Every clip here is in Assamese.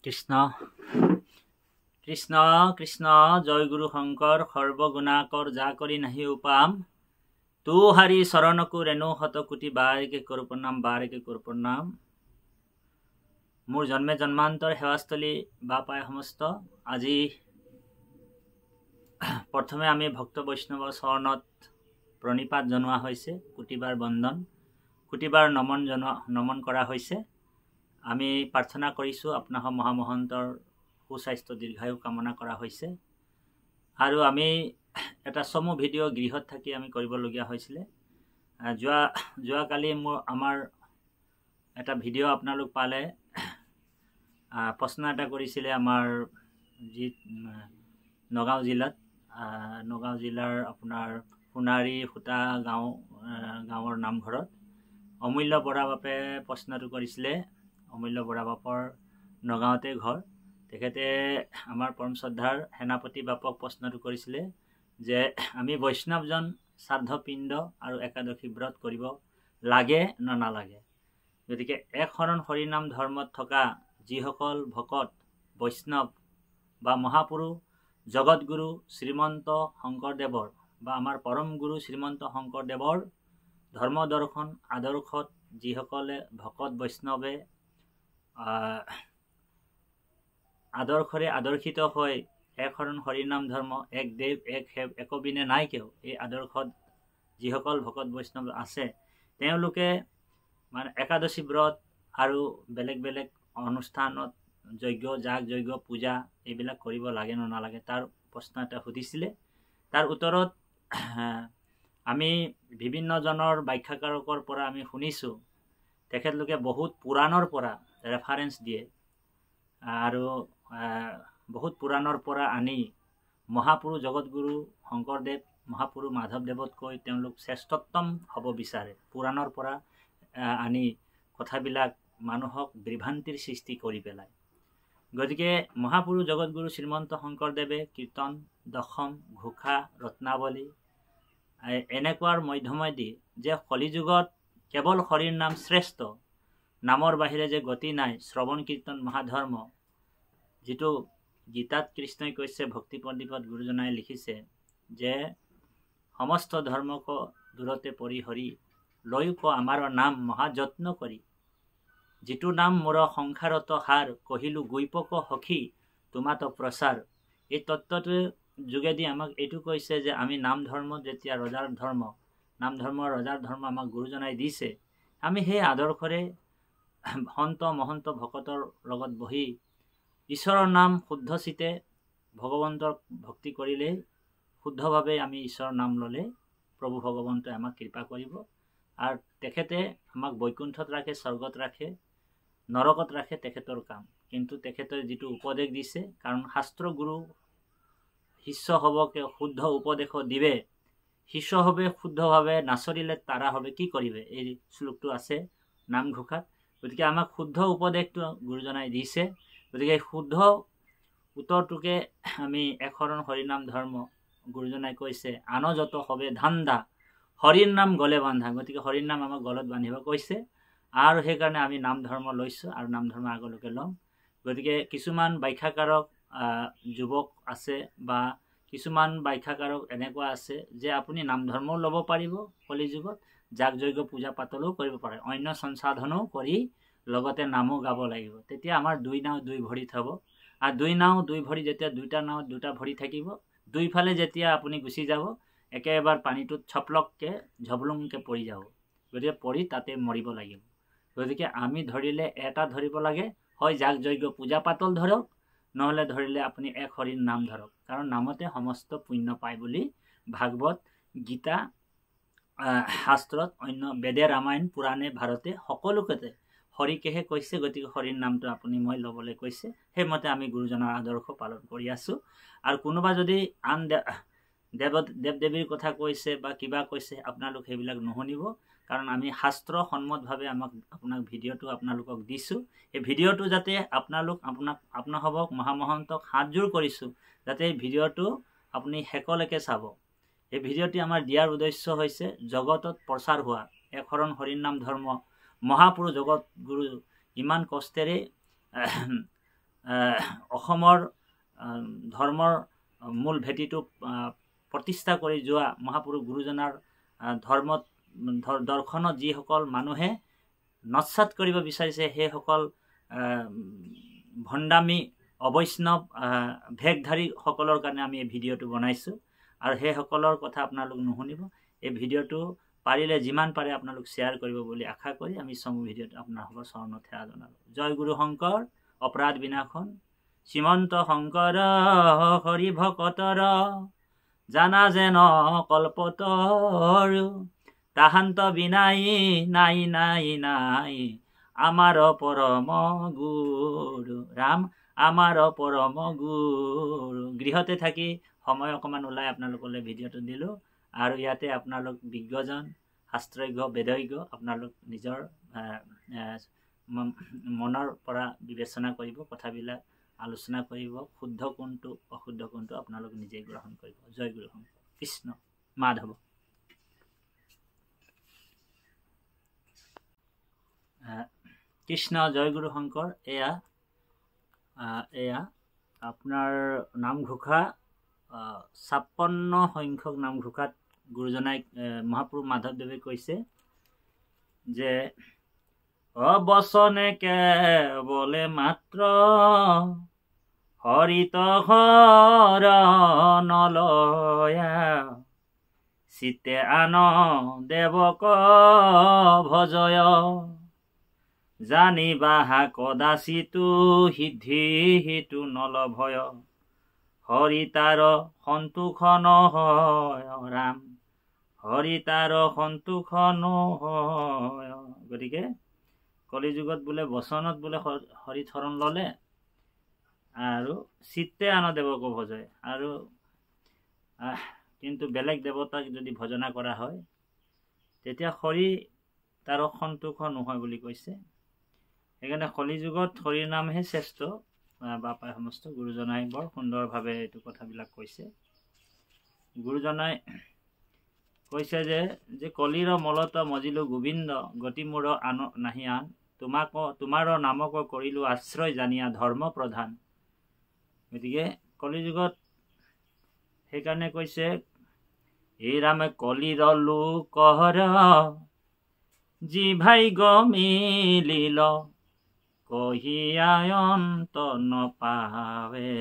কৃষ্ণ কৃষ্ণ কৃষ্ণ জয় গুৰু শঙ্কৰ সৰ্বগুণাকৰ যা কৰি নাহি উপাম তু হাৰি চৰণকু ৰেণু শত কোটি বাৰকে কৰো প্ৰণাম মোৰ জন্মে জন্মান্তৰ সেৱাস্থলী বা পায় সমস্ত। আজি প্ৰথমে আমি ভক্ত বৈষ্ণৱৰ চৰণত প্ৰণিপাত জনোৱা হৈছে, কোটিবাৰ বন্দন কোটিবাৰ নমন কৰা হৈছে। আমি প্ৰাৰ্থনা কৰিছোঁ আপোনাক মহামহন্তৰ সুস্বাস্থ্য দীৰ্ঘায়ু কামনা কৰা হৈছে। আৰু আমি এটা চমু ভিডিঅ' গৃহত থাকি আমি কৰিবলগীয়া হৈছিলে। যোৱাকালি আমাৰ এটা ভিডিঅ' আপোনালোক পালে। প্ৰশ্ন এটা কৰিছিলে আমাৰ যি নগাঁও জিলাৰ আপোনাৰ সোণাৰী সূতা গাঁৱৰ নামঘৰত অমূল্য বৰা বাপে প্ৰশ্নটো কৰিছিলে। অমূল্য বৰা বাপৰ নগাঁৱতে ঘৰ। তেখেতে আমাৰ পৰম শ্ৰদ্ধাৰ সেনাপতি বাপক প্ৰশ্নটো কৰিছিলে যে আমি বৈষ্ণৱজন শ্ৰাদ্ধ পিণ্ড আৰু একাদশী ব্ৰত কৰিব লাগে নে নালাগে। গতিকে এক শৰণ হৰিনাম ধৰ্মত থকা যিসকল ভকত বৈষ্ণৱ বা মহাপুৰুষ জগতগুৰু শ্ৰীমন্ত শংকৰদেৱৰ বা আমাৰ পৰম গুৰু শ্ৰীমন্ত শংকৰদেৱৰ ধৰ্ম দৰ্শন আদৰ্শত যিসকলে ভকত বৈষ্ণৱে আদৰ্শৰে আদৰ্শিত হৈ এক শৰণ হৰিনাম ধৰ্ম এক দেৱ এক সেৱ একবিনে নাই কেও এই আদৰ্শত যিসকল ভকত বৈষ্ণৱ আছে তেওঁলোকে মানে একাদশী ব্ৰত আৰু বেলেগ বেলেগ অনুষ্ঠানত যজ্ঞ যজ্ঞ পূজা এইবিলাক কৰিব লাগে নে নালাগে তাৰ প্ৰশ্ন এটা সুধিছিলে। তাৰ উত্তৰত আমি বিভিন্নজনৰ ব্যাখ্যাকাৰকৰ পৰা আমি শুনিছোঁ তেখেতলোকে বহুত পুৰাণৰ পৰা ৰেফাৰেন্স দিয়ে আৰু বহুত পুৰাণৰ পৰা আনি মহাপুৰুষ জগতগুৰু শংকৰদেৱ মহাপুৰুষ মাধৱদেৱতকৈ তেওঁলোক শ্ৰেষ্ঠতম হ'ব বিচাৰে। পুৰাণৰ পৰা আনি কথাবিলাক মানুহক বিভ্ৰান্তিৰ সৃষ্টি কৰি পেলায়। গতিকে মহাপুৰুষ জগতগুৰু শ্ৰীমন্ত শংকৰদেৱে কীৰ্তন দশম ঘোষা ৰত্নাৱলী এনেকুৱাৰ মাধ্যমেদি যে কলিযুগত কেৱল হৰিৰ নাম শ্ৰেষ্ঠ, নামৰ বাহিৰে যে গতি নাই, শ্ৰৱণ কীৰ্তন মহাধৰ্ম, যিটো গীতাত কৃষ্ণই কৈছে, ভক্তি পণ্ডিতত গুৰুজনাই লিখিছে যে সমস্ত ধৰ্মক দূৰতে পৰি হৰি লৈক আমাৰ নাম মহাযত্ন কৰি, যিটো নাম মোৰ সংসাৰত সাৰ কহিলো গুইপক সখী তোমাত প্ৰচাৰ। এই তত্ত্বটোৰ যোগেদি আমাক এইটো কৈছে যে আমি নাম ধৰ্ম যেতিয়া ৰজাৰ ধৰ্ম আমাক গুৰুজনাই দিছে, আমি সেই আদৰ্শৰে সন্ত মহন্ত ভকতৰ লগত বহি ঈশ্বৰৰ নাম শুদ্ধ চিতে ভগৱন্তৰ ভক্তি কৰিলে, শুদ্ধভাৱে আমি ঈশ্বৰৰ নাম ল'লে প্ৰভু ভগৱন্তই আমাক কৃপা কৰিব আৰু তেখেতে আমাক বৈকুণ্ঠত ৰাখে, স্বৰ্গত ৰাখে, নৰকত ৰাখে তেখেতৰ কাম। কিন্তু তেখেতৰ যিটো উপদেশ দিছে, কাৰণ শাস্ত্ৰ গুৰু শিষ্য হবকে শুদ্ধ উপদেশ দিবে, শিষ্য হবে শুদ্ধভাৱে নাচৰিলে তাৰা হবে কি কৰিবে, এই শ্লোকটো আছে নামঘোষাত। গতিকে আমাক শুদ্ধ উপদেশটো গুৰুজনাই দিছে। গতিকে শুদ্ধ উত্তৰটোকে আমি এক শৰণ হৰিনাম ধৰ্ম গুৰুজনাই কৈছে আন যত হবে ধান্দা হৰিৰ নাম গলে বান্ধা। গতিকে হৰিৰ নাম আমাক গলত বান্ধিব কৈছে আৰু সেইকাৰণে আমি নাম ধৰ্ম লৈছোঁ আৰু নাম ধৰ্ম আগলৈকে ল'ম। গতিকে কিছুমান ব্যাখ্যাকাৰক যুৱক আছে বা কিছুমান ব্যাখ্যাকাৰক এনেকুৱা আছে যে আপুনি নাম ধৰ্মও ল'ব পাৰিব, কলিযুগত যজ্ঞ পূজা পাতলো কৰিব পাৰে, অন্য সংসাধনো কৰি লগতে নামো গাব লাগিব। তেতিয়া আমাৰ দুই নাও দুই ভৰিত হ'ব। আৰু দুই নাও দুই ভৰি যেতিয়া দুইটা নাও দুটা ভৰি থাকিব, দুইফালে যেতিয়া আপুনি গুচি যাব একেবাৰে পানীটোত ছপলককে ঝবলুংকে পৰি যাব। গতিকে পৰি তাতে মৰিব লাগিব। গতিকে আমি ধৰিলে এটা ধৰিব লাগে, হয় যজ্ঞ পূজা পাতল ধৰক, নহলে ধৰিলে আপুনি এক হৰিৰ নাম ধৰক, কাৰণ নামতে সমস্ত পুণ্য পায় বুলি ভাগৱত গীতা শাস্ত্ৰত অন্য বেদে ৰামায়ণ পুৰাণে ভাৰতে সকলোকতে হৰিকেহে কৈছে। গতিকে হৰিৰ নামটো আপুনি মই ল'বলৈ কৈছে, সেইমতে আমি গুৰুজনাৰ আদৰ্শ পালন কৰি আছো। আৰু কোনোবা যদি আন দেৱ দেৱীৰ কথা কৈছে বা কিবা কৈছে আপোনালোক সেইবিলাক নুশুনিব, কাৰণ আমি শাস্ত্ৰ সন্মতভাৱে আপোনাক ভিডিঅ'টো আপোনালোকক দিছোঁ। এই ভিডিঅ'টো যাতে আপোনালোকক মহামহন্তক হাতযোৰ কৰিছোঁ যাতে এই ভিডিঅ'টো আপুনি শেষলৈকে চাব। এই ভিডিঅ'টি আমাৰ দিয়াৰ উদ্দেশ্য হৈছে জগতত প্ৰচাৰ হোৱা এক শৰণ হৰিৰ নাম ধৰ্ম মহাপুৰুষ জগত গুৰু ইমান কষ্টেৰে অসমৰ ধৰ্মৰ মূল ভেটিটো প্ৰতিষ্ঠা কৰি যোৱা মহাপুৰুষ গুৰুজনাৰ ধৰ্মত দৰ্শনত যিসকল মানুহে নস্যাৎ কৰিব বিচাৰিছে সেইসকল ভণ্ডামী অবৈষ্ণৱ ভেগধাৰীসকলৰ কাৰণে আমি এই ভিডিঅ'টো বনাইছোঁ আৰু সেইসকলৰ কথা আপোনালোক নুশুনিব। এই ভিডিঅ'টো পাৰিলে যিমান পাৰে আপোনালোক শ্বেয়াৰ কৰিব বুলি আশা কৰি আমি চমু ভিডিঅ'টো আপোনালোকৰ চৰণত সেৱা জনালোঁ। জয় গুৰু শংকৰ, অপৰাধ বিনাশন, শ্ৰীমন্ত শংকৰ হৰি ভকতৰ জানা যেন কল্পতৰ, তাহান্ত বিনাই নাই নাই নাই আমাৰ পৰম গুৰু ৰাম, আমাৰ পৰম গুৰু। গৃহতে থাকি সময় অকণমান ওলাই আপোনালোকলৈ ভিডিঅ'টো দিলোঁ আৰু ইয়াতে আপোনালোক বিজ্ঞজন, শাস্ত্ৰজ্ঞ, বেদজ্ঞ আপোনালোক নিজৰ মনৰ পৰা বিবেচনা কৰিব, কথাবিলাক আলোচনা কৰিব, শুদ্ধ কোনটো অশুদ্ধ কোনটো আপোনালোক নিজেই গ্ৰহণ কৰিব। জয় গুৰু শংকৰ, কৃষ্ণ মাধৱ। কৃষ্ণ জয় গুৰু শংকৰ। এয়া আপোনাৰ নামঘোষা 56 সংখ্যক নামঘোষাত গুৰুজনাই মহাপুৰুষ মাধৱদেৱে কৈছে যে অবচনে কেৱলে মাত্ৰ হৰিত শৰণলয়া, চিতে আন দেৱক ভজয়, জানিবাহা কদাচিতো সিদ্ধি হিতু নলভয়, হৰি তাৰ সন্তোষ নহয় ৰাম, হৰি তাৰ সন্তোষ নহয়। গতিকে কলিযুগত বোলে বচনত বোলে হৰি শৰণ ললে আৰু চিত্তে আন দেৱক ভজয়, আৰু কিন্তু বেলেগ দেৱতাক যদি ভজনা কৰা হয় তেতিয়া হৰি তাৰ সন্তোষ নহয় বুলি কৈছে। সেইকাৰণে কলিযুগত হৰিৰ নামহে শ্ৰেষ্ঠ বা পায় সমস্ত। গুৰুজনাই বৰ সুন্দৰভাৱে এইটো কথাবিলাক কৈছে। গুৰুজনাই কৈছে যে কলিৰ মলত মজিলো গোবিন্দ, গতি মূৰ আন নাহি আন, তোমাৰ নামক কৰিলো আশ্ৰয় জানিয়া ধৰ্ম প্ৰধান। গতিকে কলিযুগত সেইকাৰণে কৈছে এই ৰামে কলিৰ লোকৰ যি ভাগ্য মিলিল, কহিয়ায়ন্ত নপাৱে,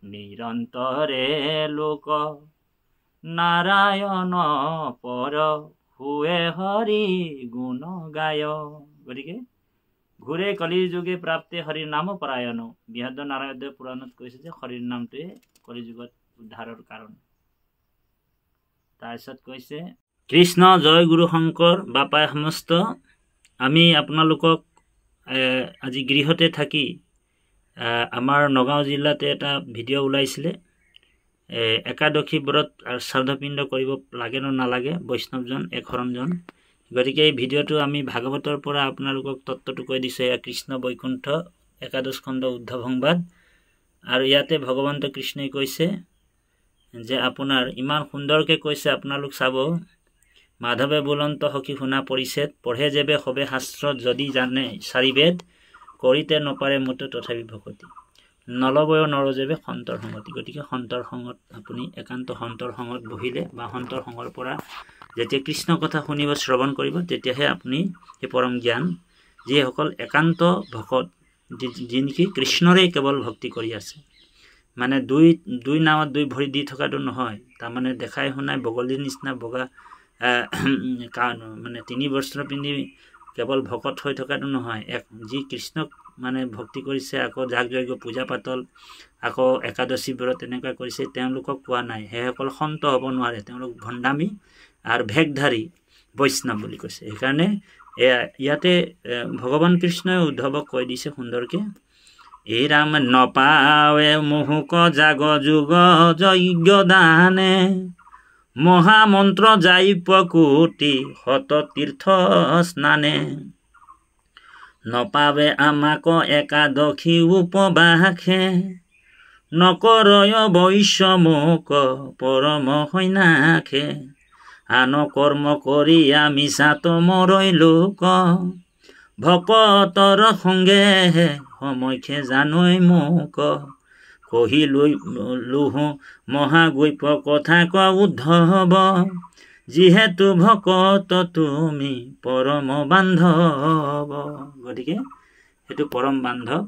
নিৰন্তৰে লোক নাৰায়ণ পৰ, হুৱে হৰি গুণ গায়। গতিকে ঘূৰে কলিৰ যুগে প্ৰাপ্তে হৰিৰ নাম পৰায়ণ। বৃহৎ নাৰায়ণদেৱ পুৰাণত কৈছে যে হৰিৰ নামটোৱে কলিযুগত উদ্ধাৰৰ কাৰণ। তাৰপিছত কৈছে কৃষ্ণ জয় গুৰু শংকৰ, বাপাই সমস্ত। আমি আপোনালোকক আজি গৃহতে থাকি আমাৰ নগাঁও জিলাতে এটা ভিডিঅ' ওলাইছিলে, একাদশী ব্ৰত আৰু শ্ৰাদ্ধপিণ্ড কৰিব লাগে নে নালাগে বৈষ্ণৱজন একশৰণজন। গতিকে এই ভিডিঅ'টো আমি ভাগৱতৰ পৰা আপোনালোকক তত্ত্বটো কৈ দিছোঁ। এয়া কৃষ্ণ বৈকুণ্ঠ একাদশ খণ্ড উদ্ধৱ সংবাদ। আৰু ইয়াতে ভগৱন্ত কৃষ্ণই কৈছে যে আপোনাৰ ইমান সুন্দৰকৈ কৈছে, আপোনালোক চাব। মাধৱে বোলন্ত সখী শুনা পৰিছেদ, পঢ়ে যেবে সবে শাস্ত্ৰত যদি জানে চাৰিবেদ, কৰিতে নপাৰে মতো তথাপি ভকতি, নলবয় নৰজেবে সন্তৰ সংগতি। গতিকে সন্তৰ সংগত আপুনি একান্ত সন্তৰ সংগত বহিলে বা সন্তৰ সংগৰ পৰা যেতিয়া কৃষ্ণ কথা শুনিব, শ্ৰৱণ কৰিব, তেতিয়াহে আপুনি সেই পৰম জ্ঞান, যিসকল একান্ত ভকত, যি নেকি কৃষ্ণৰে কেৱল ভক্তি কৰি আছে, মানে দুই নাৱত দুই ভৰি দি থকাটো নহয়, তাৰমানে দেখাই শুনাই বগলীৰ নিচিনা বগা মানে 3 বস্ত্ৰ পিন্ধি কেৱল ভকত হৈ থকাটো নহয়, যি কৃষ্ণক মানে ভক্তি কৰিছে, আকৌ যাগ যজ্ঞ পূজা পাতল, আকৌ একাদশী ব্ৰত তেনেকুৱা কৰিছে, তেওঁলোকক কোৱা নাই। সেইসকল সন্ত হ'ব নোৱাৰে, তেওঁলোক ভণ্ডামী আৰু ভেগধাৰী বৈষ্ণৱ বুলি কৈছে। সেইকাৰণে ইয়াতে ভগৱান কৃষ্ণই উদ্ধৱক কৈ দিছে সুন্দৰকে, এই ৰাম নপাৱে মোহক জাগ যুগ যজ্ঞ দানে, মহামন্ত্ৰ যাই প্ৰকৃতি শত তীৰ্থ স্নানে, নপাৱে আমাক একাদশী উপবাসে, নকৰয় বৈষ্ণৱক পৰম সন্যাসে, আন কৰ্ম কৰি আমি সাত মৰৈ লোক, ভকতৰ সংগে সময়খে জানৈ মোক কহিলোহ মহাগৈপ কথা ক উদ্ধৱ যিহেতু ভকত তুমি পৰম বান্ধৱ। গতিকে সেইটো পৰম বান্ধৱ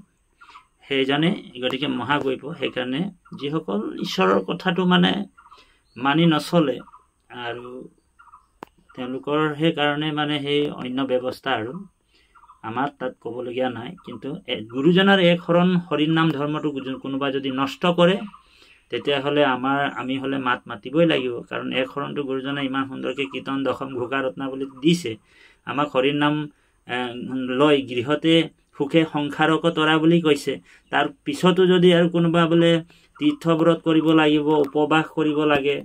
সেইজনে, গতিকে মহাগৈপ। সেইকাৰণে যিসকল ঈশ্বৰৰ কথাটো মানে মানি নচলে আৰু তেওঁলোকৰ সেইকাৰণে মানে সেই অন্য ব্যৱস্থা আৰু আমাৰ তাত ক'বলগীয়া নাই। কিন্তু গুৰুজনাৰ এক শৰণ হৰিৰ নাম ধৰ্মটো কোনোবা যদি নষ্ট কৰে তেতিয়াহ'লে আমি হ'লে মাত মাতিবই লাগিব। কাৰণ এক শৰণটো গুৰুজনে ইমান সুন্দৰকৈ কীৰ্তন দশম ঘোষা ৰত্নাৱলী দিছে। আমাক হৰিৰ নাম লৈ গৃহতে সুখে সংসাৰক তৰা বুলি কৈছে। তাৰ পিছতো যদি আৰু কোনোবা বোলে তীৰ্থব্ৰত কৰিব লাগিব, উপবাস কৰিব লাগে,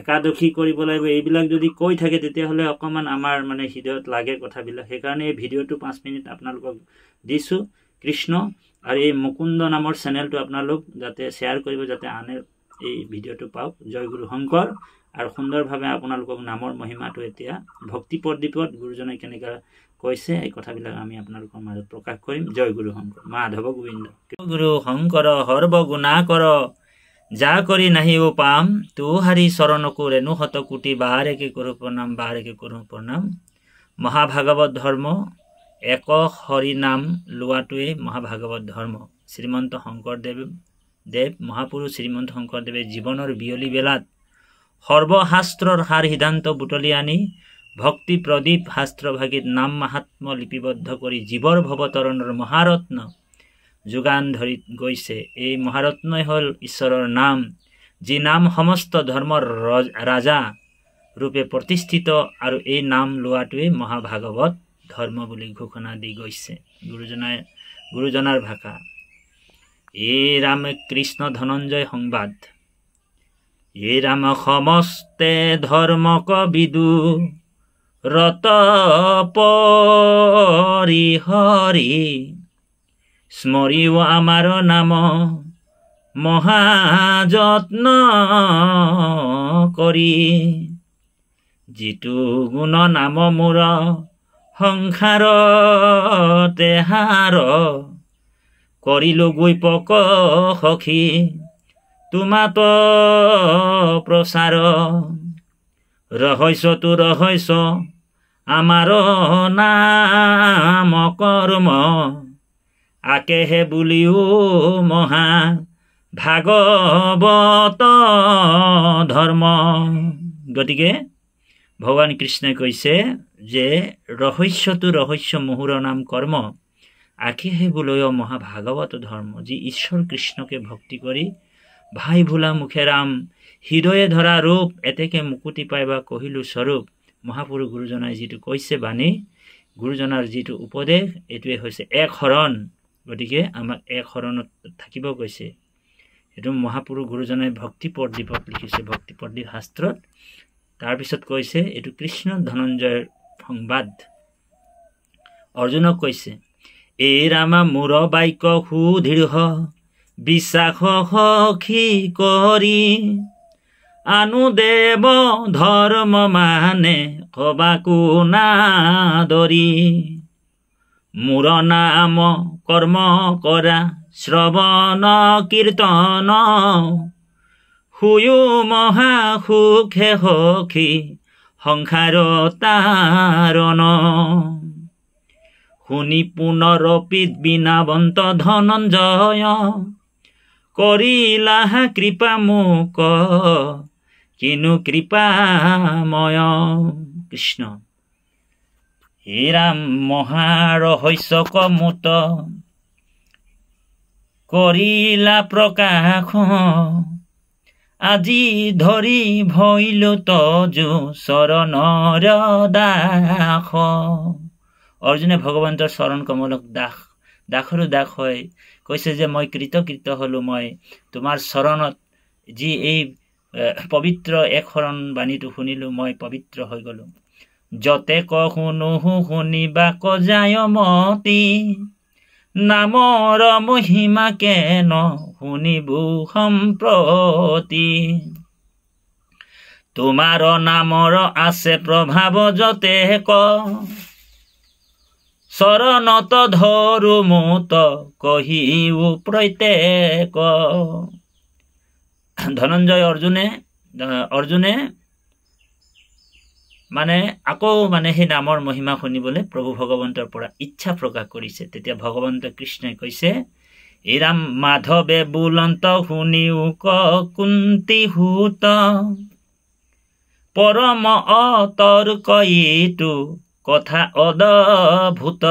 একাদশী কৰিব লাগিব, এইবিলাক যদি কৈ থাকে তেতিয়াহ'লে অকণমান আমাৰ মানে হৃদয়ত লাগে কথাবিলাক। সেইকাৰণে এই ভিডিঅ'টো 5 মিনিট আপোনালোকক দিছোঁ। কৃষ্ণ আৰু এই মুকুন্দ নামৰ চেনেলটো আপোনালোক যাতে শ্বেয়াৰ কৰিব, যাতে আনে এই ভিডিঅ'টো পাওক। জয় গুৰু শংকৰ। আৰু সুন্দৰভাৱে আপোনালোকক নামৰ মহিমাটো এতিয়া ভক্তি প্ৰদীপত গুৰুজনে কেনেকৈ কৈছে এই কথাবিলাক আমি আপোনালোকৰ মাজত প্ৰকাশ কৰিম। জয় গুৰু শংকৰ। মাধৱ গোবিন্দ। গুৰু শংকৰ সৰ্বগুণাকৰ যা কৰি নাহিও পাম তু হাৰি চৰণকো ৰেণুহত কোটি বাৰেকে কৰো প্ৰণাম, বাৰেকে কৰো প্ৰণাম। মহাভাগৱত ধৰ্ম এক হৰি নাম লোৱাটোৱেই মহাভাগৱত ধৰ্ম। শ্ৰীমন্ত শংকৰদেৱ মহাপুৰুষ শ্ৰীমন্ত শংকৰদেৱে জীৱনৰ বিয়লি বেলাত সৰ্বশাস্ত্ৰৰ সাৰ সিদ্ধান্ত বুটলি আনি ভক্তি প্ৰদীপ শাস্ত্ৰভাগীত নাম মাহাত্ম লিপিবদ্ধ কৰি জীৱৰ ভৱতৰণৰ মহাৰত্ন যোগান ধৰি গৈছে। এই মহাৰত্নই হ'ল ঈশ্বৰৰ নাম, যি নাম সমস্ত ধৰ্মৰ ৰাজা ৰূপে প্ৰতিষ্ঠিত। আৰু এই নাম লোৱাটোৱেই মহাভাগৱত ধৰ্ম বুলি ঘোষণা দি গৈছে গুৰুজনাৰ ভাষা। এই ৰাম কৃষ্ণ ধনঞ্জয় সংবাদ। এই ৰাম সমস্তে ধৰ্মক বিদু ৰত পৰিহৰি স্মৰিও আমাৰ নাম মহাযত্ন কৰি। যিটো গুণ নাম মোৰ সংসাৰ তেহাৰ কৰিলো গৈপক সখী তোমাত প্ৰচাৰ। ৰহস্যটো ৰহস্য আমাৰ নাম কৰ্ম আকেহে বুলিও মহা ভাগৱত ধৰ্ম। গতিকে ভগৱান কৃষ্ণই কৈছে যে ৰহস্যটো ৰহস্য মোহৰ নাম কৰ্ম আকেহে বুলিও মহাভাগৱত ধৰ্ম। যি ঈশ্বৰ কৃষ্ণকে ভক্তি কৰি ভাই ভোলা মুখে ৰাম হৃদয়ে ধৰা ৰূপ এতেকে মুকুতি পাইবা কহিলো স্বৰূপ। মহাপুৰুষ গুৰুজনাই যিটো কৈছে বাণী, গুৰুজনাৰ যিটো উপদেশ, এইটোৱে হৈছে এক শৰণ। গতিকে আমাক এক শৰণত থাকিব কৈছে। সেইটো মহাপুৰুষ গুৰুজনাই ভক্তি প্ৰদীপত লিখিছে, ভক্তি প্ৰদীপ শাস্ত্ৰত। তাৰপিছত কৈছে এইটো কৃষ্ণ ধনঞ্জয়ৰ সংবাদ। অৰ্জুনক কৈছে এই ৰামা মোৰ বাক্য সুদৃঢ় বিশ্বাস সখী কৰি আনুদেৱ ধৰ্ম মানে কবাকো নাদৰি। মোৰ নাম কৰ্ম কৰা শ্ৰৱণ কীৰ্তন শুয়ো মহা সুখে সখী সংসাৰ তাৰণ। শুনি পুনৰপিত বিনাবন্ত ধনঞ্জয় কৰিলা কৃপা মোক কিনো কৃপাময়। কৃষ্ণ হে ৰাম মহাৰহস্য কমুত কৰিলা প্ৰকাশ আজি ধৰি ভৈলো তজু চৰণৰ দাস। অৰ্জুনে ভগৱন্তৰ চৰণ কমলক দাসৰো দাস হয় কৈছে যে মই কৃতকৃত হ'লো, মই তোমাৰ চৰণত যি এই পবিত্ৰ এক শৰণ বাণীটো শুনিলো, মই পবিত্ৰ হৈ গলো। যতে ক শুনো শুনিবা ক যায় মতি নামৰ মহিমা কেন শুনিবো সম্প্ৰতি। তোমাৰ নামৰ আছে প্ৰভাৱ যতে ক শৰণত ধৰো মোত কহিও প্ৰত্যেক। ধনঞ্জয় অৰ্জুনে মানে আকৌ মানে সেই নামৰ মহিমা শুনিবলৈ প্ৰভু ভগৱন্তৰ পৰা ইচ্ছা প্ৰকাশ কৰিছে। তেতিয়া ভগৱন্ত কৃষ্ণই কৈছে, এই ৰাম মাধৱে বুলন্ত শুনিও কুন্তি হূত, পৰম অতৰ্ক এইটো কথা অদ্ভুত,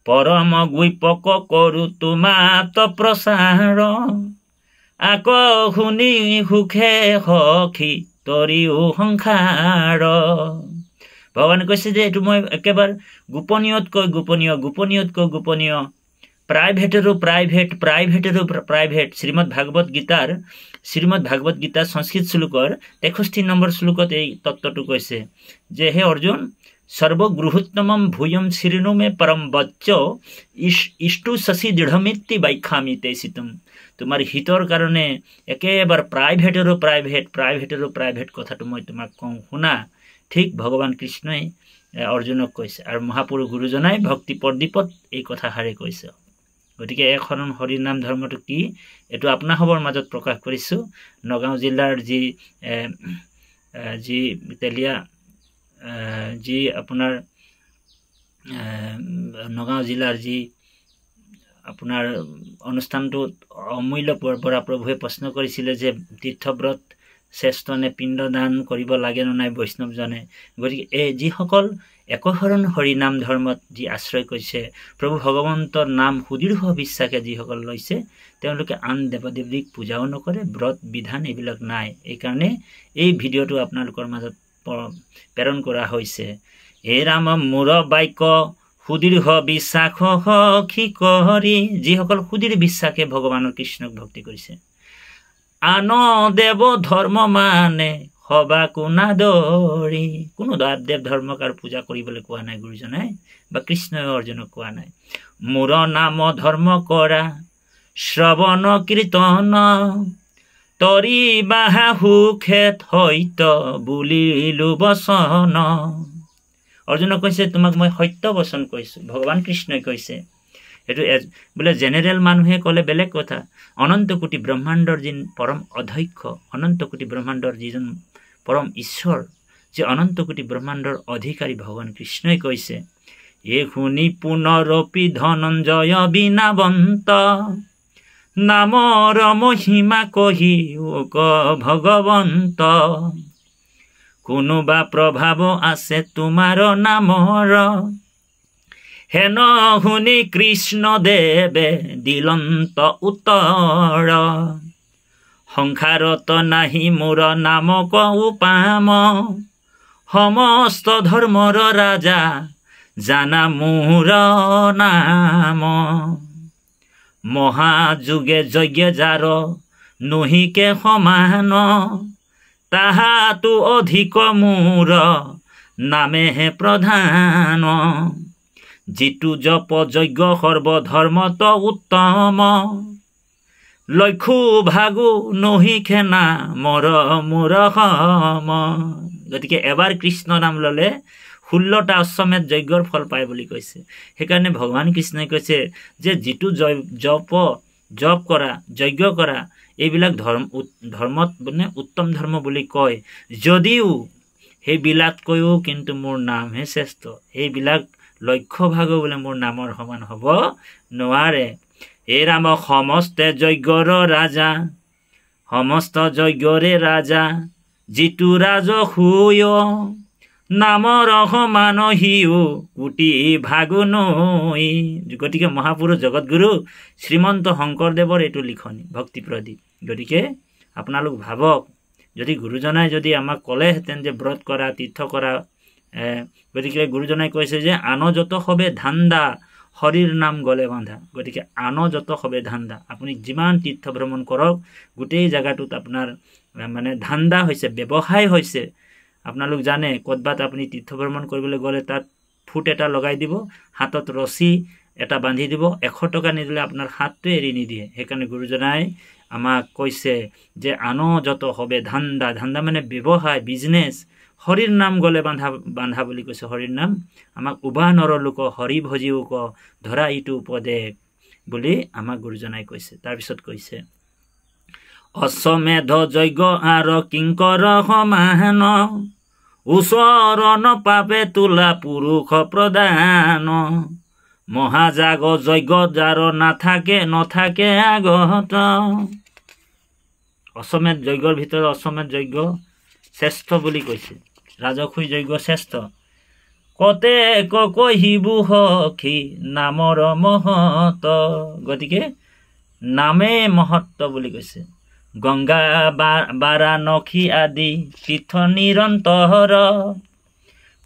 পৰম গুইপক কৰো তোমাত প্ৰচাৰ, আকৌ শুনি সুখে সখী তৰিও সংসাৰ। ভগৱানে কৈছে যে এইটো মই একেবাৰে গোপনীয়তকৈ গোপনীয়, প্ৰাইভেটৰো প্ৰাইভেট। শ্ৰীমদ ভাগৱত গীতাৰ সংস্কৃত শ্লোকৰ 63 নম্বৰ শ্লোকত এই তত্ত্বটো কৈছে যে হে অৰ্জুন, সৰ্বগৃহোত্তমম ভূয়ম শৃণু মে পৰম বচ্চ ইষ্টু শশী দৃঢ়মিত্তি বাইখামি তেচিতম। তোমাৰ হিতৰ কাৰণে একেবাৰে প্ৰাইভেটৰো প্ৰাইভেট কথাটো মই তোমাক কওঁ শুনা। ঠিক ভগৱান কৃষ্ণই অৰ্জুনক কৈছে, আৰু মহাপুৰুষ গুৰুজনাই ভক্তি প্ৰদীপত এই কথাষাৰে কৈছে। গতিকে এক শৰণ হৰি নাম ধৰ্মটো কি, এইটো আপোনাসৱৰ মাজত প্ৰকাশ কৰিছোঁ। নগাঁও জিলাৰ যি আপোনাৰ নগাঁও জিলাৰ যি আপোনাৰ অনুষ্ঠানটোত অমূল্য বৰা প্ৰভুৱে প্ৰশ্ন কৰিছিলে যে তীৰ্থব্ৰত শ্ৰেষ্ঠ নে পিণ্ড দান কৰিব লাগে নে নাই বৈষ্ণৱজনে। গতিকে এই যিসকল একশৰণ হৰি নাম ধৰ্মত যি আশ্ৰয় কৰিছে, প্ৰভু ভগৱন্তৰ নাম সুদৃঢ় বিশ্বাসে যিসকল লৈছে, তেওঁলোকে আন দেৱদেৱীক পূজাও নকৰে, ব্ৰত বিধান এইবিলাক নাই। এইকাৰণে এই ভিডিঅ'টো আপোনালোকৰ মাজত প্ৰেৰণ কৰা হৈছে। হে ৰাম মোৰ বাক্য সুদৃঢ় বিশ্বাস সখী কৰি, যিসকল সুদৃঢ় বিশ্বাসে ভগৱানৰ কৃষ্ণক ভক্তি কৰিছে। আন দেৱ ধৰ্ম মানে সবা কোনা দৰি, কোনো দেৱ ধৰ্মক আৰু পূজা কৰিবলৈ কোৱা নাই গুৰুজনাই, বা কৃষ্ণই অৰ্জুনক কোৱা নাই। মোৰ নাম ধৰ্ম কৰা শ্ৰৱণ কীৰ্তন, তৰি বাহা সুখেত সত্য বুলিলো বচন। অৰ্জুনক কৈছে তোমাক মই সত্য বচন কৈছো, ভগৱান কৃষ্ণই কৈছে। এইটো বোলে জেনেৰেল মানুহে ক'লে বেলেগ কথা, অনন্ত কোটি ব্ৰহ্মাণ্ডৰ যি পৰম অধ্যক্ষ, অনন্ত কোটি ব্ৰহ্মাণ্ডৰ যিজন পৰম ঈশ্বৰ, যে অনন্ত কোটি ব্ৰহ্মাণ্ডৰ অধিকাৰী ভগৱান কৃষ্ণই কৈছে। এ শুনি পুনৰপি ধনঞ্জয় বিনাবন্ত, নামৰ মহিমা কহি ভগৱন্ত, কোনোবা প্ৰভাৱ আছে তোমাৰ নামৰ, হেন শুনি কৃষ্ণ দেৱে দিলন্ত উত্তৰ, সংসাৰত নাহি মোৰ নাম কও পাম, সমস্ত ধৰ্মৰ ৰাজা জানা মোৰ নাম, মহাযোগে যজ্ঞ যাৰ নহিকে সমান, তাহাতো অধিক মোৰ নামেহে প্ৰধান, যিটো জপ যজ্ঞ সৰ্বধৰ্মত উত্তম, লক্ষ্য ভাগো নহিকে নামৰ মোৰ সম। গতিকে এবাৰ কৃষ্ণ নাম ল'লে 16টা অশ্বমেধ যজ্ঞৰ ফল পায় বুলি কৈছে। সেইকাৰণে ভগৱান কৃষ্ণই কৈছে যে যিটো জপ কৰা যজ্ঞ কৰা এইবিলাক ধৰ্মত মানে উত্তম ধৰ্ম বুলি কয়, যদিও সেইবিলাককৈও কিন্তু মোৰ নামহে শ্ৰেষ্ঠ, সেইবিলাক লক্ষ্য ভাগো বোলে মোৰ নামৰ সমান হ'ব নোৱাৰে। এই ৰাম সমস্তে যজ্ঞৰ ৰাজা, সমস্ত যজ্ঞৰে ৰাজা, যিটো ৰাজসূয় নামৰ সমান হিও কোটি ভাগো নৈ। গতিকে মহাপুৰুষ জগতগুৰু শ্ৰীমন্ত শংকৰদেৱৰ এইটো লিখনি ভক্তি প্ৰদীপ। গতিকে আপোনালোক ভাবক, যদি গুৰুজনাই যদি আমাক ক'লেহেঁতেন যে ব্ৰত কৰা তীৰ্থ কৰা, গতিকে গুৰুজনাই কৈছে যে আন যত সবে ধান্দা হৰিৰ নাম গলে বান্ধা। গতিকে আন যত সবে ধান্দা, আপুনি যিমান তীৰ্থ ভ্ৰমণ কৰক গোটেই জেগাটোত আপোনাৰ মানে ধান্দা হৈছে, ব্যৱসায় হৈছে। আপোনালোক জানে ক'ৰবাত আপুনি তীৰ্থ ভ্ৰমণ কৰিবলৈ গ'লে তাত ফুট এটা লগাই দিব, হাতত ৰছী এটা বান্ধি দিব, 100 টকা নিদিলে আপোনাৰ হাতটো এৰি নিদিয়ে। সেইকাৰণে গুৰুজনাই আমাক কৈছে যে আন যত হবে ধান্দা, ধান্দা মানে ব্যৱসায়, বিজনেছ, হৰিৰ নাম গ'লে বান্ধা বুলি কৈছে। হৰিৰ নাম আমাক উবা নৰলোক হৰি ভজিওক ধৰা ইটো উপদেশ বুলি আমাক গুৰুজনাই কৈছে। তাৰপিছত কৈছে অশ্বমেধ যজ্ঞ আৰু কিংকৰ সমান ওচৰণ পাপে তোলা পুৰুষ প্ৰদান মহাজাগ যজ্ঞ যাৰ নথাকে আগত। অশ্বমেধ যজ্ঞৰ ভিতৰত অশ্বমেধ যজ্ঞ শ্ৰেষ্ঠ বুলি কৈছে। ৰাজসুই যজ্ঞ শ্ৰেষ্ঠ। কতে কহিবু সখী নামৰ মহত্ব, গতিকে নামেই মহত্ব বুলি কৈছে। গংগা বাৰাণসী আদি তীৰ্থ নিৰন্তৰ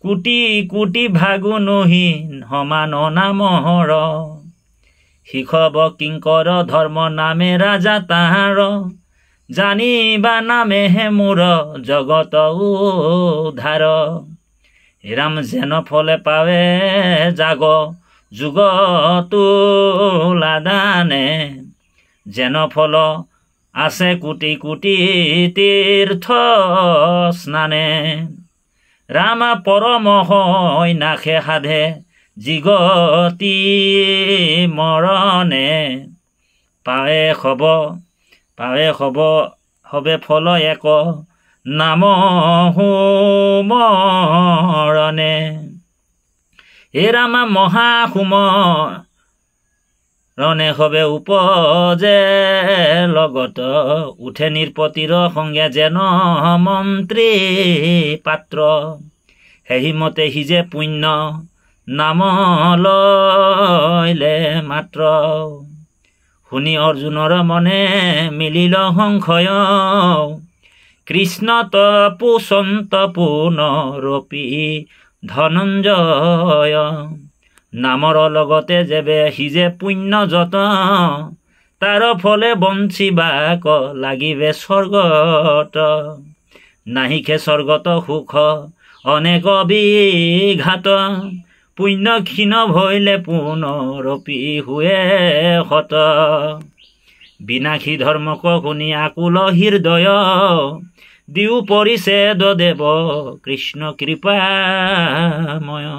কোটি কোটি ভাগু নহি সমান নামৰ শিখব কিংকৰ ধৰ্ম নামে ৰাজা তাহাৰ জানিবা নামেহে মোৰ জগত উদ্ধাৰ। ৰাম যেন ফলে পাৱে জাগ যুগতো লাদানে যেন ফল আছে কোটি কোটি তীৰ্থ স্নানে ৰাম পৰম হয় নাখে সাধে জিগতি মৰণে পাৱে হবে ফল এক নাম সুমৰণে। হে ৰাম মহাসুমৰণে হবে উপজে লগত উঠে নিৰপতিৰ সংজ্ঞা যেন মন্ত্ৰী পাত্ৰ সেইমতে সিজে পুণ্য নাম লৈলে মাত্ৰ। শুনি অৰ্জুনৰ মনে মিলিল সংশয় কৃষ্ণ তপুসন্ত পুনৰপি ধনঞ্জয় নামৰ লগতে যেবে সিজে পুণ্য যত তাৰ ফলে বঞ্চিবাক লাগিবে স্বৰ্গত নাহিকে স্বৰ্গত সুখ অনেক বিঘাত পুণ্য ক্ষীণ ভৈলে পুনৰপি হুৱে হত। বিনাশী ধৰ্মক শুনি আকুল হৃদয় দিও পৰিছেদ দেৱ কৃষ্ণ কৃপাময়।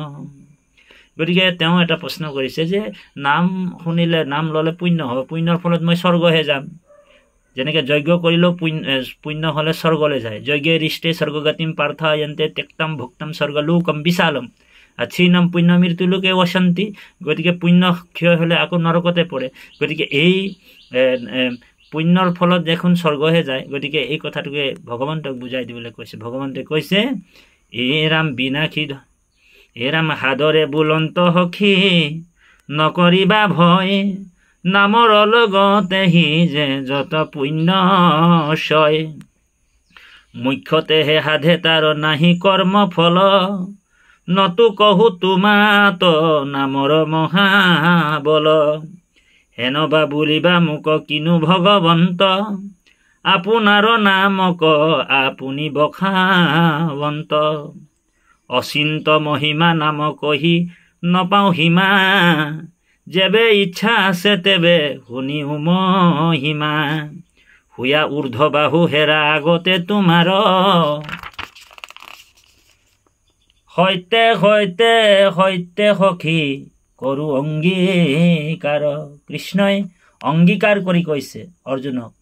গতিকে তেওঁ এটা প্ৰশ্ন কৰিছে যে নাম শুনিলে নাম ল'লে পুণ্য হ'ব, পুণ্যৰ ফলত মই স্বৰ্গহে যাম। যেনেকৈ যজ্ঞ কৰিলেও পুণ্য হ'লে স্বৰ্গলৈ যায়। যজ্ঞে ৰিষ্টে স্বৰ্গগতিম পাৰ্থয়ন্তে ত্যক্তম ভুক্তম স্বৰ্গলোকম বিশালম ক্ষীণম পুণ্য মৃত্যু লোকে অশান্তি। গতিকে পুণ্য ক্ষয় হ'লে আকৌ নৰকতে পৰে। গতিকে এই পুণ্যৰ ফলত দেখোন স্বৰ্গহে যায়। গতিকে এই কথাটোকে ভগৱন্তক বুজাই দিবলৈ কৈছে। ভগৱন্তে কৈছে হে ৰাম সাদৰে বুলন্ত সখী নকৰিবা ভয় নামৰ লগতে সি যে যত পুণ্য ছয় মুখ্যতেহে সাধে তাৰ নাহি কৰ্ম ফল নতু কহু তোমাত নামৰ মহাবল হেনবা বুলিবা মোক কিনো ভগৱন্ত আপোনাৰ নামক আপুনি বখাৱন্ত অচিন্ত মহিমা নাম কহি নপাওঁ সীমা যেবে ইচ্ছা আছে তেবে শুনিও মহিমা হুয়া ঊৰ্ধ্ব বাহু হেৰা আগতে তোমাৰ সৈতে সৈতে সৈতে সখী কৰো অংগীকাৰ। কৃষ্ণই অংগীকাৰ কৰি কৈছে অৰ্জুনক,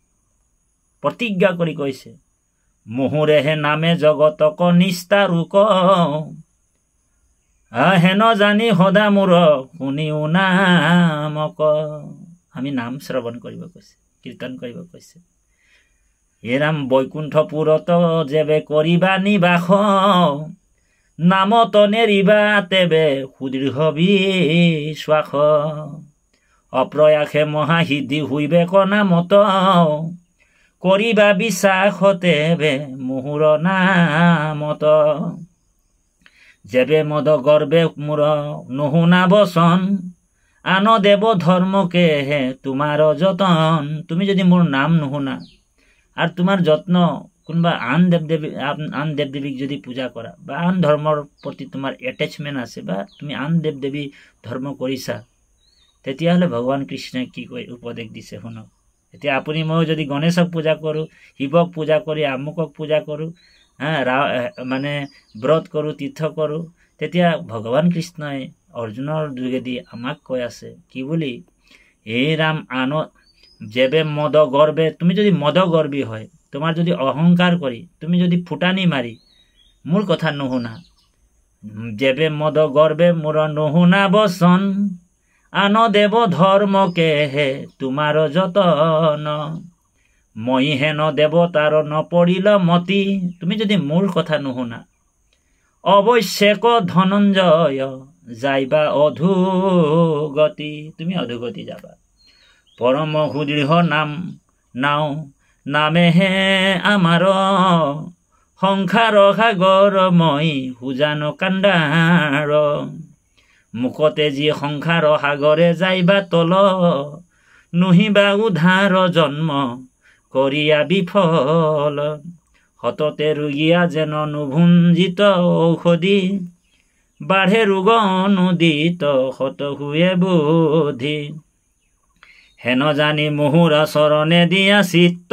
প্ৰতিজ্ঞা কৰি কৈছে মোহৰেহে নামে জগতক নিস্তাৰোক হেন জানি সদা মোৰ শুনিও নামক। আমি নাম শ্ৰৱণ কৰিব কৈছে, কীৰ্তন কৰিব কৈছে। হে ৰাম বৈকুণ্ঠপুৰত যেবে কৰিবা নিবাস নামত নেৰিবা তেবে সুদৃঢ় বিশ্বাস অপ্ৰয়াসে মহাসিদ্ধি হুইবে নামত কৰিবা বিশ্বাস তেবে মোহৰ নামত যেবে মদ গৰ্বে মোৰ নুশুনা বচন আন দেৱ ধৰ্মকে হে তোমাৰ যতন। তুমি যদি মোৰ নাম নুশুনা আৰু তোমাৰ যত্ন কোনোবা আন দেৱ দেৱীক যদি পূজা কৰা বা আন ধৰ্মৰ প্ৰতি তোমাৰ এটেচমেণ্ট আছে বা তুমি আন দেৱ দেৱী ধৰ্ম কৰিছা, তেতিয়াহ'লে ভগৱান কৃষ্ণই কি কৈ উপদেশ দিছে শুনক। এতিয়া আপুনি মই যদি গণেশক পূজা কৰোঁ, শিৱক পূজা কৰি আমুকক পূজা কৰোঁ মানে ব্ৰত কৰোঁ, তীৰ্থ কৰোঁ, তেতিয়া ভগৱান কৃষ্ণই অৰ্জুনৰ যোগেদি আমাক কৈ আছে কি বুলি, হে ৰাম আন যেবে মদ গৰ্বে, তুমি যদি মদগৰ্বী হয়, তোমাৰ যদি অহংকাৰ কৰি তুমি যদি ফুটানি মাৰি মোৰ কথা নুশুনা, যেবে মদ গৰ্বে মোৰ নুশুনা বচন, আন দেৱ ধৰ্মকে হে তোমাৰ যতন, মই হেন দেৱতাৰ নপৰিল মতি, তুমি যদি মোৰ কথা নুশুনা, অৱশ্যেক ধনঞ্জয় যাইবা অধোগতি, তুমি অধোগতি যাবা। পৰম সুদৃঢ় নাম নাও নামেহে আমাৰ, সংসাৰ সাগৰ মই সুজান কাণ্ডাৰ, মুখতে যি সংসাৰ সাগৰে যাইবা তল, নুহিবা উধাৰ জন্ম কৰিয়া বিফল, সততে ৰোগীয়া যেন নুভুঞ্জিত ঔষধি, বাঢ়ে ৰোগ অনুদিত শত হুয়ে বোধি, হেন জানি মোহুৰ চৰণে দিয়া চিত্ত,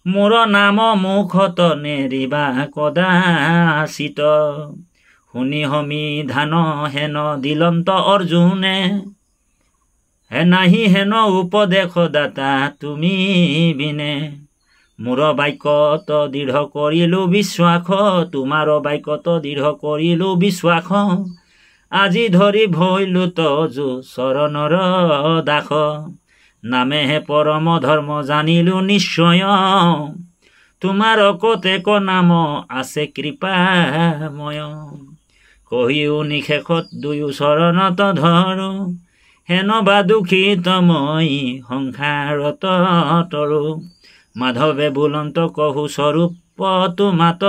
মোৰ নাম মুখত নেৰিবা কদাচিত, শুনি সমিধান হেন দিলন্ত অৰ্জুনে, নাহি হেন উপদেশ দাতা তুমি বিনে, মোৰ বাক্যত দৃঢ় কৰিলো বিশ্বাস, তোমাৰ বাক্যত দৃঢ় কৰিলো বিশ্বাস, আজি ধৰি ভৈলো তজু চৰণৰ দাস, নামেহে পৰম ধৰ্ম জানিলো নিশ্চয়, তোমাৰ কতেক নাম আছে কৃপাময়, কহিও নিশেষত দুয়ো চৰণত ধৰো, হেন বা দুখিত মই সংসাৰত তৰো, মাধৱে বুলন্ত কহু স্বৰূপ তোমাত,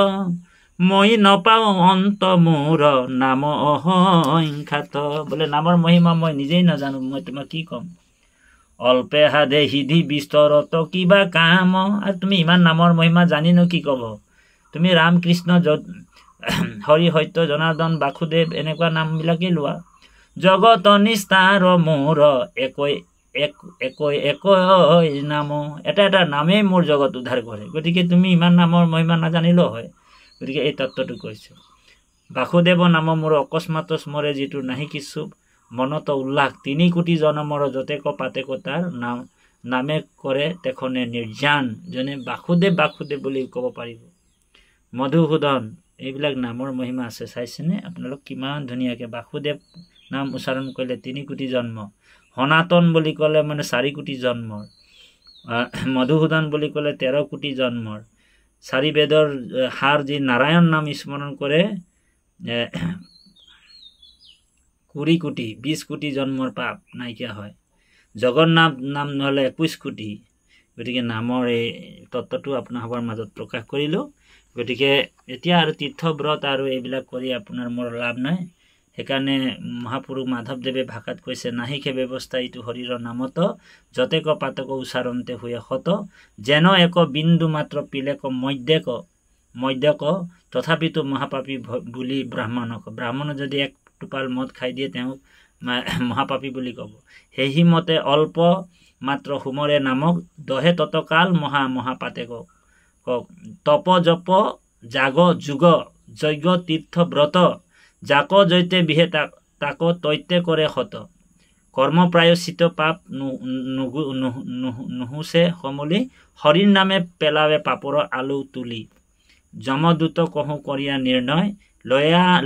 মই নপাওঁ অন্ত মোৰ নাম অসংখ্যাত, বোলে নামৰ মহিমা মই নিজেই নাজানো, মই তোমাক কি ক'ম, অল্পে সাধে সিধি বিস্তৰত কিবা কাম, আৰু তুমি ইমান নামৰ মহিমা জানিনো কি ক'ব, তুমি ৰাম কৃষ্ণ হৰি সত্য জনাৰ্দন বাসুদেৱ এনেকুৱা নামবিলাকেই লোৱা, জগত নিস্তাৰ মোৰ একৈ নাম, এটা এটা নামেই মোৰ জগত উদ্ধাৰ কৰে, গতিকে তুমি ইমান নামৰ মহিমা নাজানিলেও হয়, গতিকে এই তত্ত্বটো কৈছো। বাসুদেৱ নাম মোৰ অকস্মাত স্মৰে, যিটো নাহি কিছু মনত উল্লাস, 3 কোটি জনমৰ যতেক পাতেক তাৰ নামে কৰে তেখনে নিৰ্জান, যেনে বাসুদেৱ বাসুদেৱ বুলি ক'ব পাৰিব, মধুসূদন, এইবিলাক নামৰ মহিমা আছে, চাইছেনে আপোনালোক কিমান ধুনীয়াকে, বাসুদেৱ নাম উচ্চাৰণ কৰিলে 3 কোটি জন্ম, সনাতন বুলি ক'লে মানে 4 কোটি জন্মৰ, মধুসূদন বুলি ক'লে 13 কোটি জন্মৰ, 4 বেদৰ সাৰ যি নাৰায়ণ নাম স্মৰণ কৰে 20 কোটি 20 কোটি জন্মৰ পাপ নাইকিয়া হয়, জগন্নাথ নাম নহ'লে 21 কোটি, গতিকে নামৰ এই তত্ত্বটো আপোনালোকৰ মাজত প্ৰকাশ কৰিলোঁ। গতিকে এতিয়া আৰু তীৰ্থব্ৰত আৰু এইবিলাক কৰি আপোনাৰ মোৰ লাভ নাই, সেইকাৰণে মহাপুৰুষ মাধৱদেৱে ভাষাত কৈছে, নাহিকে ব্যৱস্থা ইটো শৰীৰৰ নামত, যতেক পাতক উচ্চাৰণতে হুয়ে শত, যেন এক বিন্দু মাত্ৰ পিলেক মধ্যক, তথাপিতো মহাপাপী বুলি ব্ৰাহ্মণে যদি এক টোপাল মদ খাই দিয়ে তেওঁক মহাপাপী বুলি ক'ব, সেই মতে অল্প মাত্ৰ সুমৰে নামক, দহে ততকাল মহাপাতেক, তপ জপ জাগ যুগ যজ্ঞ তীৰ্থ ব্ৰত, যাক জৈতে বিহে তাক তৈতে কৰে শত, কৰ্ম প্ৰায়শ্চিত পাপ নুহুছে সমলি, হৰিৰ নামে পেলাৱে পাপৰ আলু তুলি, যমদূত কহু কৰিয়া নিৰ্ণয়,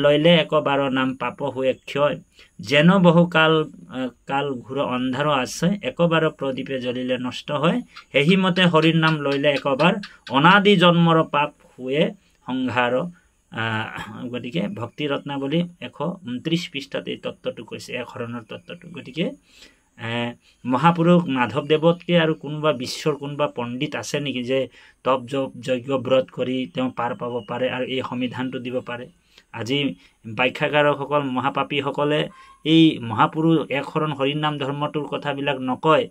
লয়লে একবাৰ নাম পাপ হুয়ে ক্ষয়, যেন বহু কাল ঘোৰ অন্ধাৰ আছে, একবাৰ প্ৰদীপে জ্বলিলে নষ্ট হয়, সেই মতে হৰিৰ নাম লইলে একবাৰ, অনাদি জন্মৰ পাপ হুয়ে সংহাৰ। গতিকে ভক্তি ৰত্নাৱলী 129 পৃষ্ঠাত এই তত্ত্বটো কৈছে, এক শৰণৰ তত্ত্বটো। গতিকে মহাপুৰুষ মাধৱদেৱতকৈ আৰু কোনোবা বিশ্বৰ কোনোবা পণ্ডিত আছে নেকি যে তপ জপ যজ্ঞ ব্ৰত কৰি তেওঁ পাৰ পাব পাৰে আৰু এই সংবিধানটো দিব পাৰে? আজি ব্যাখ্যাকাৰকসকল মহাপাপীসকলে এই মহাপুৰুষ এক শৰণ হৰিনাম ধৰ্মটোৰ কথাবিলাক নকয়,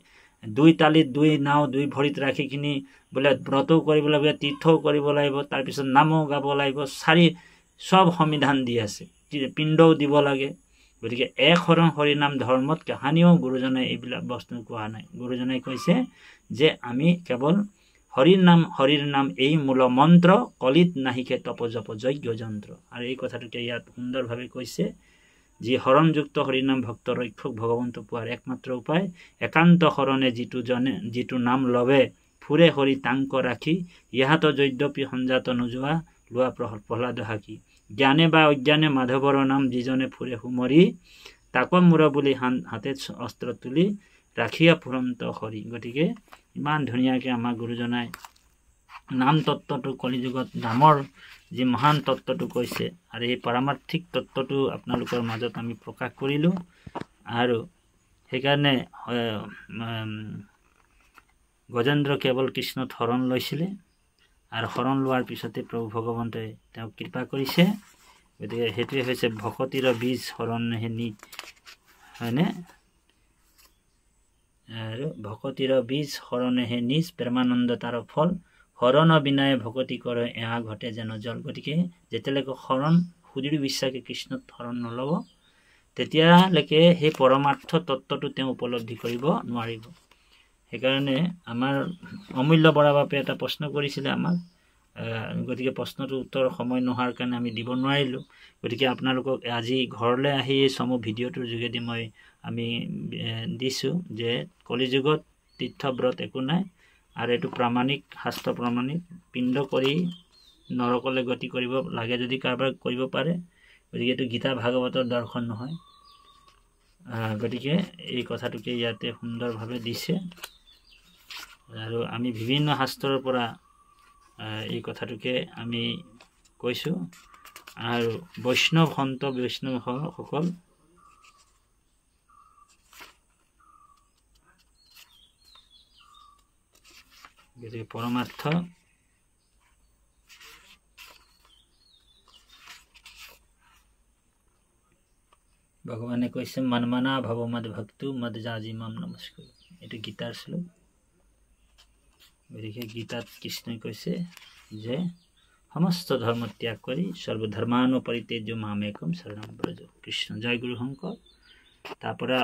2 তালিত 2 নাও 2 ভৰিত ৰাখি কিনি বোলে ব্ৰতও কৰিব লাগিব, তীৰ্থও কৰিব লাগিব, তাৰপিছত নামও গাব লাগিব, সব সংবিধান দি আছে, পিণ্ডও দিব লাগে। গতিকে এক শৰণ হৰিনাম ধৰ্মত কাহানিও গুৰুজনে এইবিলাক বস্তু কোৱা নাই। গুৰুজনে কৈছে যে আমি কেৱল হৰিৰ নাম এই মূল মন্ত্ৰ কলিত নাহিকে তপ জপ যজ্ঞ যন্ত্ৰ। আৰু এই কথাটোকে ইয়াত সুন্দৰভাৱে কৈছে যি হৰণযুক্ত হৰিনাম ভক্ত ৰক্ষক ভগৱন্ত পোৱাৰ একমাত্ৰ উপায় একান্ত শৰণে যিটো নাম লবে ফুৰে হৰি তাংক ৰাখি ইয়াত যদ্যপি সঞ্জাত নোযোৱা লোৱা প্ৰহ্লাদ হাকি জ্ঞানে বা অজ্ঞানে মাধৱৰ নাম যিজনে ফুৰে সুমৰি তাক মূৰ বুলি হাতে অস্ত্ৰ তুলি ৰাখিয়া ফুৰন্ত হৰি। গতিকে ইমান ধুনীয়াকৈ আমাৰ গুৰুজনাই নাম তত্ত্বটো কলিযুগত নামৰ যি মহান তত্ত্বটো কৈছে আৰু এই পাৰমাৰ্থিক তত্ত্বটো আপোনালোকৰ মাজত আমি প্ৰকাশ কৰিলোঁ। আৰু সেইকাৰণে গজেন্দ্ৰ কেৱল কৃষ্ণত শৰণ লৈছিলে আৰু শৰণ লোৱাৰ পিছতে প্ৰভু ভগৱন্তই তেওঁক কৃপা কৰিছে। গতিকে সেইটোৱে হৈছে ভকতিৰ বীজ শৰণহে নি, হয়নে? আৰু ভকতিৰ বীজ শৰণেহে নিজ প্ৰেমানন্দ তাৰ ফল শৰণ বিনায় ভকতি কৰে এয়া ঘটে যেন জল। গতিকে যেতিয়ালৈকে শৰণ সুদৃঢ় বিশ্বাসে কৃষ্ণত শৰণ নল'ব তেতিয়ালৈকে সেই পৰমাৰ্থ তত্ত্বটো তেওঁ উপলব্ধি কৰিব নোৱাৰিব। সেইকাৰণে আমাৰ অমূল্য বৰাবাপে এটা প্ৰশ্ন কৰিছিলে আমাক, গতিকে প্ৰশ্নটোৰ উত্তৰ সময় নোহোৱাৰ কাৰণে আমি দিব নোৱাৰিলোঁ। গতিকে আপোনালোকক আজি ঘৰলৈ আহি চমু ভিডিঅ'টোৰ যোগেদি আমি দিছোঁ যে কলিযুগত তীৰ্থব্ৰত একো নাই আৰু এইটো প্ৰামাণিক শাস্ত্ৰ প্ৰমাণিক পিণ্ড কৰি নৰকলৈ গতি কৰিব লাগে যদি কাৰোবাৰ কৰিব পাৰে। গতিকে এইটো গীতা ভাগৱতৰ দৰ্শন নহয়। গতিকে এই কথাটোকে ইয়াতে সুন্দৰভাৱে দিছে আৰু আমি বিভিন্ন শাস্ত্ৰৰ পৰা এই কথাটোকে আমি কৈছোঁ। আৰু বৈষ্ণৱ সন্ত বৈষ্ণৱসকল গতিকে পৰমাৰ্থ ভগৱানে কৈছে মনমনা ভৱ মদ ভক্তু মদ জাজি মাম নমস্কাৰ। এইটো গীতাৰ শ্লোক। গতিকে গীতাত কৃষ্ণই কৈছে যে সমস্ত ধৰ্ম ত্যাগ কৰি সৰ্বধৰ্মানুপৰিত্যাজ্য মামেকম শৰণম ব্ৰজ। কৃষ্ণ জয় গুৰু শংকৰ। তাৰপৰা